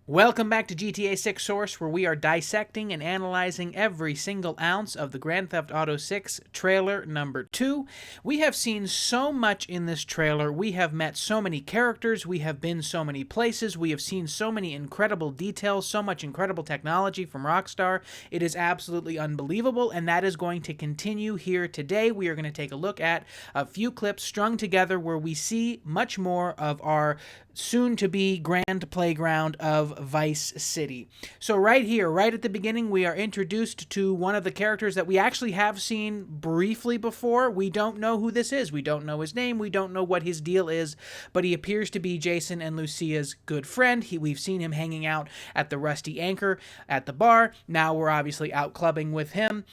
Welcome back to GTA 6 Source, where we are dissecting and analyzing every single ounce of the Grand Theft Auto 6 trailer number 2. We have seen so much in this trailer. We have met so many characters. We have been so many places. We have seen so many incredible details, so much incredible technology from Rockstar. It is absolutely unbelievable, and that is going to continue here today. We are going to take a look at a few clips strung together where we see much more of our soon-to-be grand playground of Vice City. So right here, right at the beginning, we are introduced to one of the characters that we actually have seen briefly before. We don't know who this is. We don't know his name. We don't know what his deal is, but he appears to be Jason and Lucia's good friend. We've seen him hanging out at the Rusty Anchor at the bar. Now we're obviously out clubbing with him.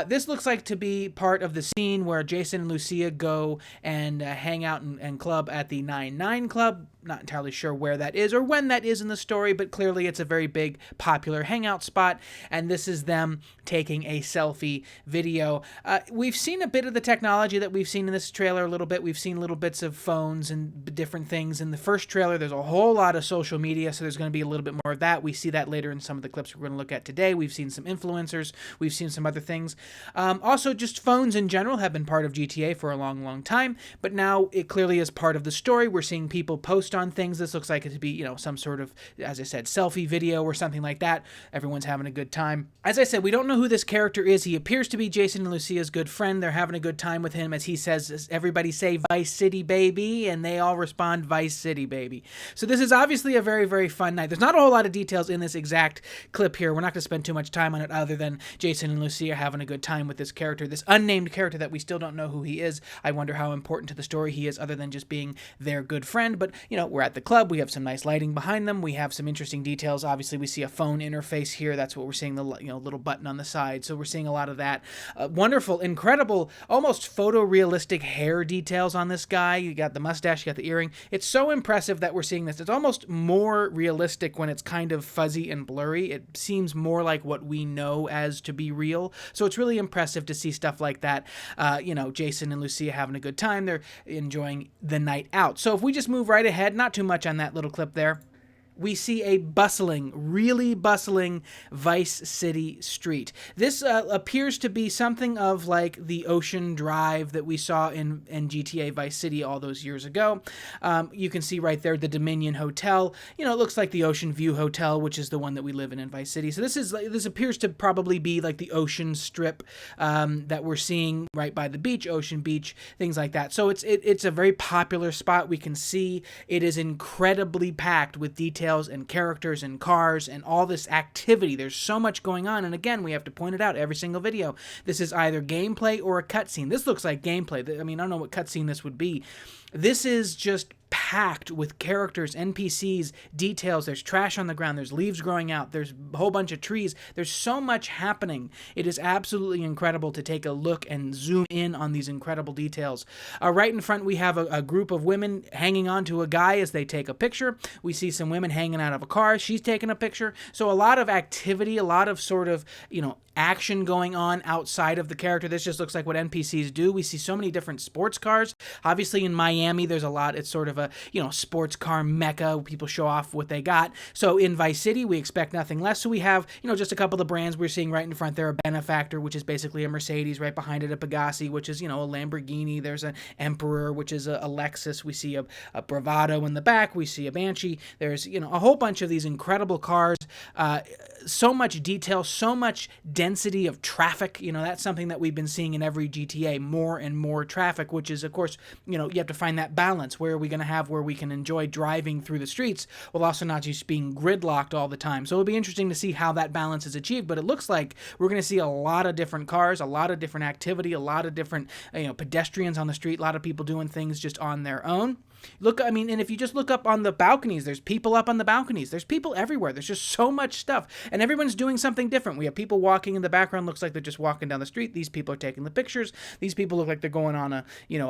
This looks like to be part of the scene where Jason and Lucia go and hang out and club at the 9-9 Club. Not entirely sure where that is or when that is in the story, but clearly it's a very big, popular hangout spot, and this is them taking a selfie video. We've seen a bit of the technology that we've seen in this trailer a little bit. We've seen little bits of phones and different things. In the first trailer, there's a whole lot of social media, so there's going to be a little bit more of that. We see that later in some of the clips we're going to look at today. We've seen some influencers. We've seen some other things. Also, just phones in general have been part of GTA for a long, long time, but now it clearly is part of the story. We're seeing people post on things. This looks like it to be, some sort of, as I said, selfie video or something like that. Everyone's having a good time. As I said, we don't know who this character is. He appears to be Jason and Lucia's good friend. They're having a good time with him as he says, everybody say Vice City, baby, and they all respond, Vice City, baby. So this is obviously a very, very fun night. There's not a whole lot of details in this exact clip here. We're not going to spend too much time on it other than Jason and Lucia having a good time with this character, this unnamed character that we still don't know who he is. I wonder how important to the story he is other than just being their good friend. But, we're at the club. We have some nice lighting behind them. We have some interesting details. Obviously, we see a phone interface here. That's what we're seeing, the little button on the side. So we're seeing a lot of that. Wonderful, incredible, almost photorealistic hair details on this guy. You got the mustache, you got the earring. It's so impressive that we're seeing this. It's almost more realistic when it's kind of fuzzy and blurry. It seems more like what we know as to be real. So it's really impressive to see stuff like that. Jason and Lucia having a good time. They're enjoying the night out. So if we just move right ahead, not too much on that little clip there, we see a bustling, really bustling Vice City street. This appears to be something of like the Ocean Drive that we saw in GTA Vice City all those years ago. You can see right there the Dominion Hotel. It looks like the Ocean View Hotel, which is the one that we live in Vice City. So this appears to probably be like the Ocean Strip that we're seeing right by the beach, Ocean Beach, things like that. So it's a very popular spot. We can see it is incredibly packed with details and characters and cars and all this activity. There's so much going on, and again, we have to point it out every single video. This is either gameplay or a cutscene. This looks like gameplay. I don't know what cutscene this would be. This is just packed with characters, NPCs, details. There's trash on the ground. There's leaves growing out. There's a whole bunch of trees. There's so much happening. It is absolutely incredible to take a look and zoom in on these incredible details. Right in front, we have a group of women hanging on to a guy as they take a picture. We see some women hanging out of a car. She's taking a picture. So a lot of activity, a lot of sort of, action going on outside of the character. This just looks like what NPCs do. We see so many different sports cars. Obviously in Miami, there's a lot. It's sort of a, sports car mecca. People show off what they got. So in Vice City, we expect nothing less. So we have, just a couple of the brands we're seeing right in front there. A Benefactor, which is basically a Mercedes. Right behind it, a Pagani, which is, a Lamborghini. There's an Emperor, which is a Lexus. We see a Bravado in the back. We see a Banshee. There's, a whole bunch of these incredible cars. So much detail, so much density of traffic. That's something that we've been seeing in every GTA, more and more traffic, which is, of course, you have to find that balance. Where are we going to have where we can enjoy driving through the streets while also not just being gridlocked all the time? So it'll be interesting to see how that balance is achieved, but it looks like we're going to see a lot of different cars, a lot of different activity, a lot of different, pedestrians on the street, a lot of people doing things just on their own. Look, and if you just look up on the balconies, there's people up on the balconies. There's people everywhere. There's just so much stuff. And everyone's doing something different. We have people walking in the background. Looks like they're just walking down the street. These people are taking the pictures. These people look like they're going on a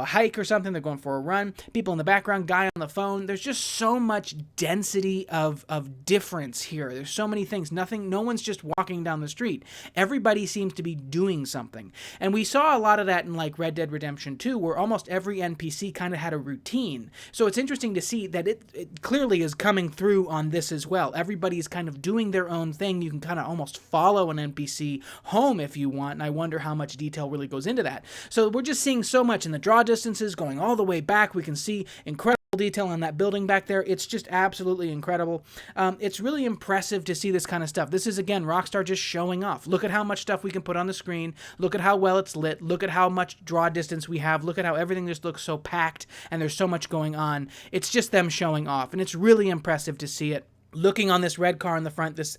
hike or something. They're going for a run. People in the background, guy on the phone. There's just so much density of difference here. There's so many things. No one's just walking down the street. Everybody seems to be doing something. And we saw a lot of that in like Red Dead Redemption 2, where almost every NPC kind of had a routine. So it's interesting to see that it clearly is coming through on this as well. Everybody's kind of doing their own thing. You can kind of almost follow an NPC home if you want, and I wonder how much detail really goes into that. So we're just seeing so much in the draw distances going all the way back. We can see incredible detail on that building back there. It's just absolutely incredible. It's really impressive to see this kind of stuff. This is, again, Rockstar just showing off. Look at how much stuff we can put on the screen. Look at how well it's lit. Look at how much draw distance we have. Look at how everything just looks so packed and there's so much going on. It's just them showing off, and it's really impressive to see it. Looking on this red car in the front, this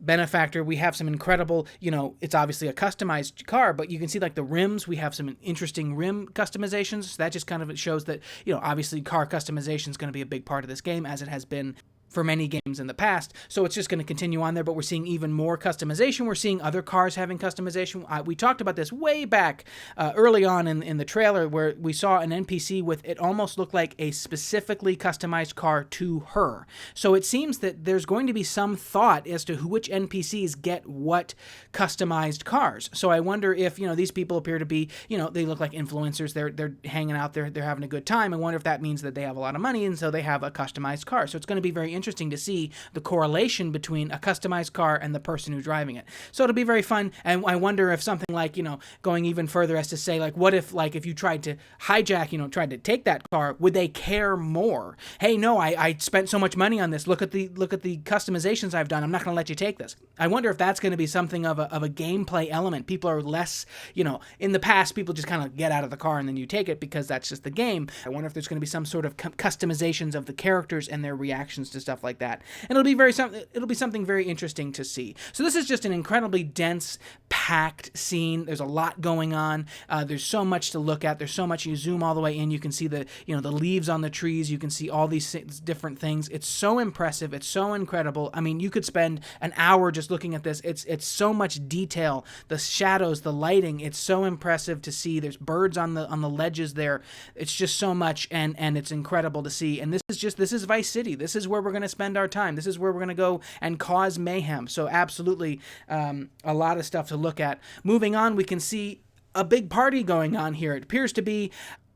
Benefactor, we have some incredible, it's obviously a customized car, but you can see like the rims, we have some interesting rim customizations. So that just kind of shows that, obviously car customization is going to be a big part of this game, as it has been for many games in the past. So it's just going to continue on there, but we're seeing even more customization. We're seeing other cars having customization. We talked about this way back early on in the trailer, where we saw an NPC with, it almost looked like a specifically customized car to her. So it seems that there's going to be some thought as to which NPCs get what customized cars. So I wonder if, these people appear to be, they look like influencers. They're hanging out there. They're having a good time. I wonder if that means that they have a lot of money, and so they have a customized car. So it's going to be very interesting to see the correlation between a customized car and the person who's driving it. So it'll be very fun, and I wonder if something like, going even further as to say, like, what if, like, if you tried to hijack, tried to take that car, would they care more? Hey, no, I spent so much money on this. Look at the customizations I've done. I'm not going to let you take this. I wonder if that's going to be something of a gameplay element. People are less, in the past, people just kind of get out of the car and then you take it because that's just the game. I wonder if there's going to be some sort of customizations of the characters and their reactions to stuff like that. And it'll be something very interesting to see. So this is just an incredibly dense, packed scene. There's a lot going on. There's so much to look at. There's so much. You zoom all the way in, you can see the leaves on the trees. You can see all these different things. It's so impressive. It's so incredible. I mean, you could spend an hour just looking at this. It's so much detail. The shadows, the lighting. It's so impressive to see. There's birds on the ledges there. It's just so much, and it's incredible to see. And this is Vice City. This is where we're going to spend our time. This is where we're going to go and cause mayhem. So absolutely a lot of stuff to look at. Moving on, we can see a big party going on here. It appears to be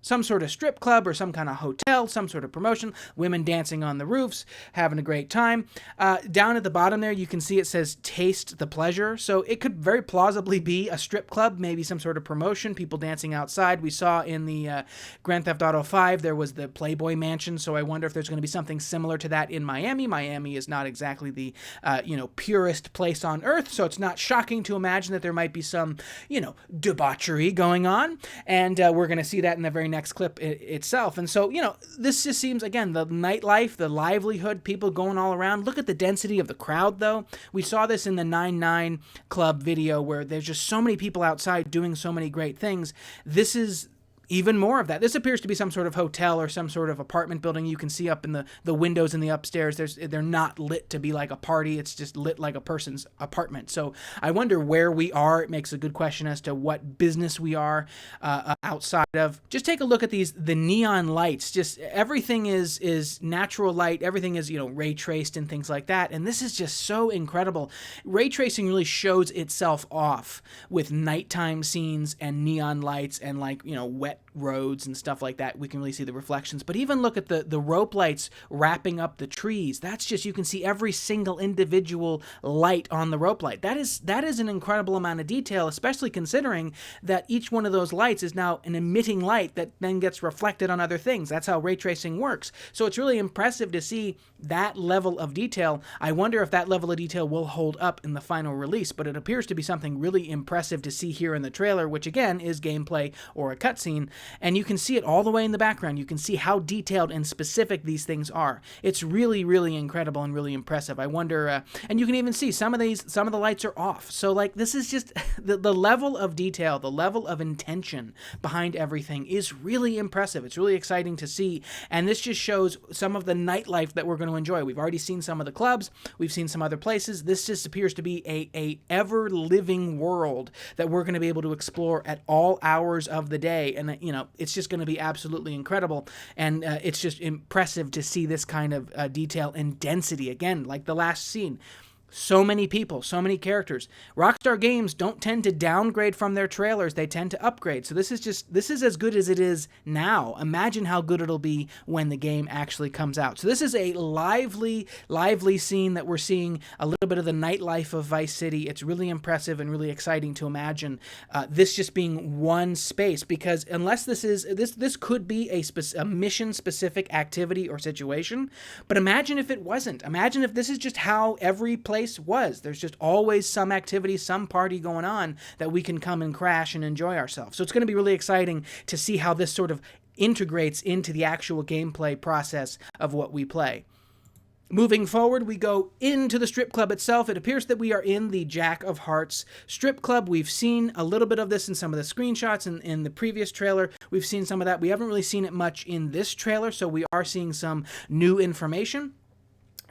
some sort of strip club or some kind of hotel, some sort of promotion, women dancing on the roofs, having a great time. Down at the bottom there, you can see it says Taste the Pleasure. So it could very plausibly be a strip club, maybe some sort of promotion, people dancing outside. We saw in the Grand Theft Auto 5, there was the Playboy Mansion, so I wonder if there's going to be something similar to that in Miami. Miami is not exactly the, purest place on earth, so it's not shocking to imagine that there might be some, debauchery going on, and we're going to see that in the very next clip itself. And so, this just seems, again, the nightlife, the livelihood, people going all around. Look at the density of the crowd, though. We saw this in the 9-9 Club video where there's just so many people outside doing so many great things. This is even more of that. This appears to be some sort of hotel or some sort of apartment building. You can see up in the windows in the upstairs, they're not lit to be like a party. It's just lit like a person's apartment. So I wonder where we are. It makes a good question as to what business we are outside of. Just take a look at the neon lights. Just everything is natural light. Everything is, ray traced and things like that. And this is just so incredible. Ray tracing really shows itself off with nighttime scenes and neon lights and wet roads and stuff like that. We can really see the reflections. But even look at the rope lights wrapping up the trees. That's just, you can see every single individual light on the rope light. That is an incredible amount of detail, especially considering that each one of those lights is now an emitting light that then gets reflected on other things. That's how ray tracing works. So it's really impressive to see that level of detail. I wonder if that level of detail will hold up in the final release, but it appears to be something really impressive to see here in the trailer, which again is gameplay or a cutscene. And you can see it all the way in the background. You can see how detailed and specific these things are. It's really, really incredible and really impressive. I wonder, and you can even see some of the lights are off. So this is just the level of detail, the level of intention behind everything is really impressive. It's really exciting to see. And this just shows some of the nightlife that we're going to enjoy. We've already seen some of the clubs. We've seen some other places. This just appears to be a ever-living world that we're going to be able to explore at all hours of the day. And, it's just going to be absolutely incredible. And it's just impressive to see this kind of detail and density. Again, like the last scene. So many people, so many characters. Rockstar Games don't tend to downgrade from their trailers, they tend to upgrade. So this is as good as it is now. Imagine how good it'll be when the game actually comes out. So this is a lively scene that we're seeing, a little bit of the nightlife of Vice City. It's really impressive and really exciting to imagine this just being one space, because unless this could be a mission-specific activity or situation, but imagine if it wasn't. Imagine if this is just how every place was. There's just always some activity, some party going on that we can come and crash and enjoy ourselves. So it's going to be really exciting to see how this sort of integrates into the actual gameplay process of what we play. Moving forward, we go into the strip club itself. It appears that we are in the Jack of Hearts strip club. We've seen a little bit of this in some of the screenshots in the previous trailer. We've seen some of that. We haven't really seen it much in this trailer, so we are seeing some new information.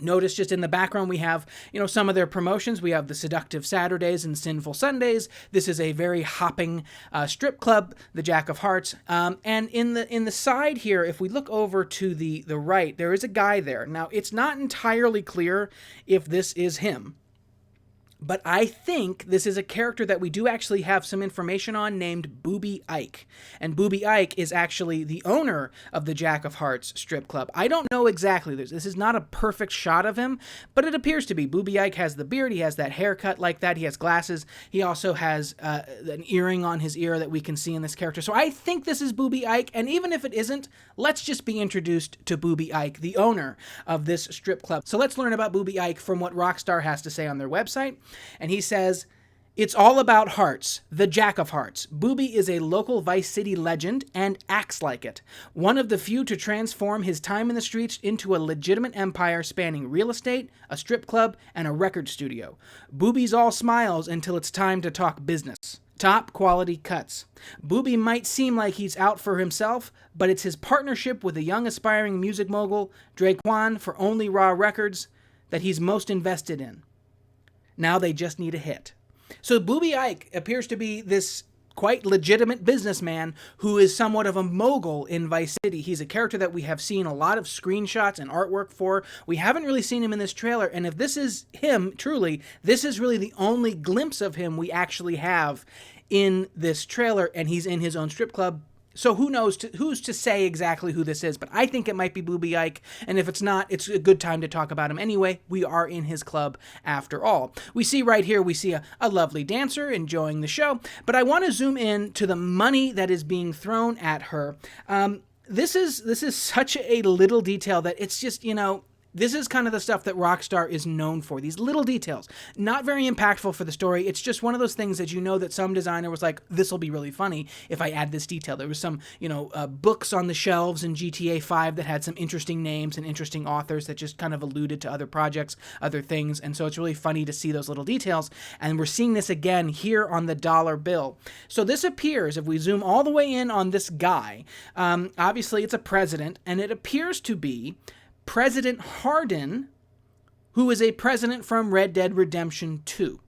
Notice just in the background we have, some of their promotions. We have the Seductive Saturdays and Sinful Sundays. This is a very hopping strip club, the Jack of Hearts. And in the side here, if we look over to the right, there is a guy there. Now, it's not entirely clear if this is him, but I think this is a character that we do actually have some information on, named Booby Ike. And Booby Ike is actually the owner of the Jack of Hearts strip club. I don't know exactly. This is not a perfect shot of him, but it appears to be. Booby Ike has the beard. He has that haircut like that. He has glasses. He also has an earring on his ear that we can see in this character. So I think this is Booby Ike. And even if it isn't, let's just be introduced to Booby Ike, the owner of this strip club. So let's learn about Booby Ike from what Rockstar has to say on their website. And he says, "It's all about hearts, the Jack of Hearts. Booby is a local Vice City legend and acts like it. One of the few to transform his time in the streets into a legitimate empire spanning real estate, a strip club, and a record studio. Booby's all smiles until it's time to talk business. Top quality cuts. Booby might seem like he's out for himself, but it's his partnership with a young aspiring music mogul, 𝓟𝓵𝓮𝓮 for Only Raw Records, that he's most invested in. Now they just need a hit." So Booby Ike appears to be this quite legitimate businessman who is somewhat of a mogul in Vice City. He's a character that we have seen a lot of screenshots and artwork for. We haven't really seen him in this trailer, and if this is him, truly, this is really the only glimpse of him we actually have in this trailer, and he's in his own strip club. So who knows, who's to say exactly who this is, but I think it might be Booby Ike, and if it's not, it's a good time to talk about him anyway. We are in his club after all. We see right here, we see a lovely dancer enjoying the show, but I want to zoom in to the money that is being thrown at her. This is such a little detail that it's just, this is kind of the stuff that Rockstar is known for. These little details. Not very impactful for the story. It's just one of those things that that some designer was like, this will be really funny if I add this detail. There was some, books on the shelves in GTA 5 that had some interesting names and interesting authors that just kind of alluded to other projects, other things. And so it's really funny to see those little details. And we're seeing this again here on the dollar bill. So this appears, if we zoom all the way in on this guy, obviously it's a president, and it appears to be President Hardin, who is a president from Red Dead Redemption 2.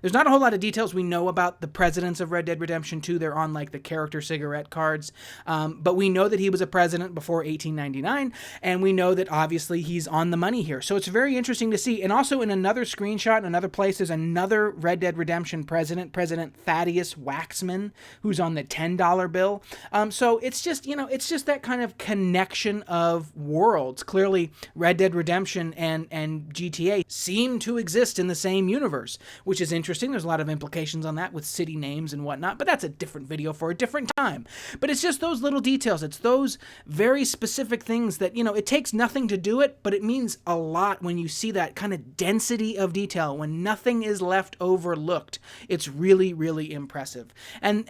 There's not a whole lot of details we know about the presidents of Red Dead Redemption 2. They're on like the character cigarette cards. But we know that he was a president before 1899, and we know that obviously he's on the money here. So it's very interesting to see. And also in another screenshot, in another place, there's another Red Dead Redemption president, President Thaddeus Waxman, who's on the $10 bill. So it's just, it's just that kind of connection of worlds. Clearly, Red Dead Redemption and GTA seem to exist in the same universe, which is interesting. There's a lot of implications on that with city names and whatnot, but that's a different video for a different time. But it's just those little details. It's those very specific things that, it takes nothing to do it, but it means a lot when you see that kind of density of detail, when nothing is left overlooked. It's really, really impressive. And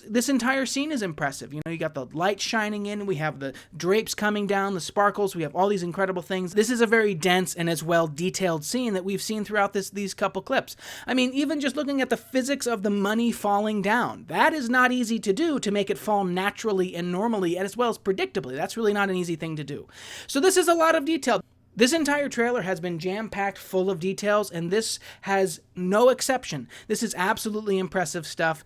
this entire scene is impressive. You got the light shining in, we have the drapes coming down, the sparkles, we have all these incredible things. This is a very dense and as well detailed scene that we've seen throughout these couple clips. I mean, even just looking at the physics of the money falling down, that is not easy to do, to make it fall naturally and normally and as well as predictably. That's really not an easy thing to do. So this is a lot of detail. This entire trailer has been jam-packed full of details, and this has no exception. This is absolutely impressive stuff.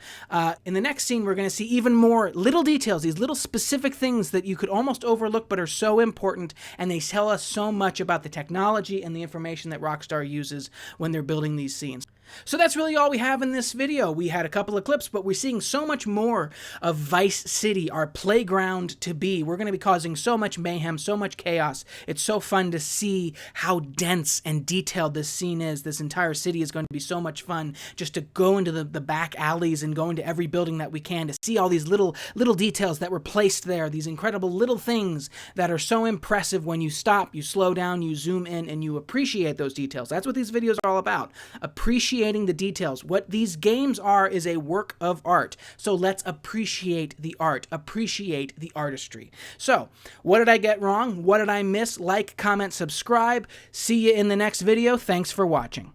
In the next scene, we're going to see even more little details, these little specific things that you could almost overlook but are so important, and they tell us so much about the technology and the information that Rockstar uses when they're building these scenes. So that's really all we have in this video. We had a couple of clips, but we're seeing so much more of Vice City, our playground to be. We're going to be causing so much mayhem, so much chaos. It's so fun to see how dense and detailed this scene is. This entire city is going to be so much fun just to go into the back alleys and go into every building that we can to see all these little details that were placed there, these incredible little things that are so impressive when you stop, you slow down, you zoom in, and you appreciate those details. That's what these videos are all about. Appreciating the details. What these games are is a work of art. So let's appreciate the art, appreciate the artistry. So, what did I get wrong? What did I miss? Like, comment, subscribe. See you in the next video. Thanks for watching.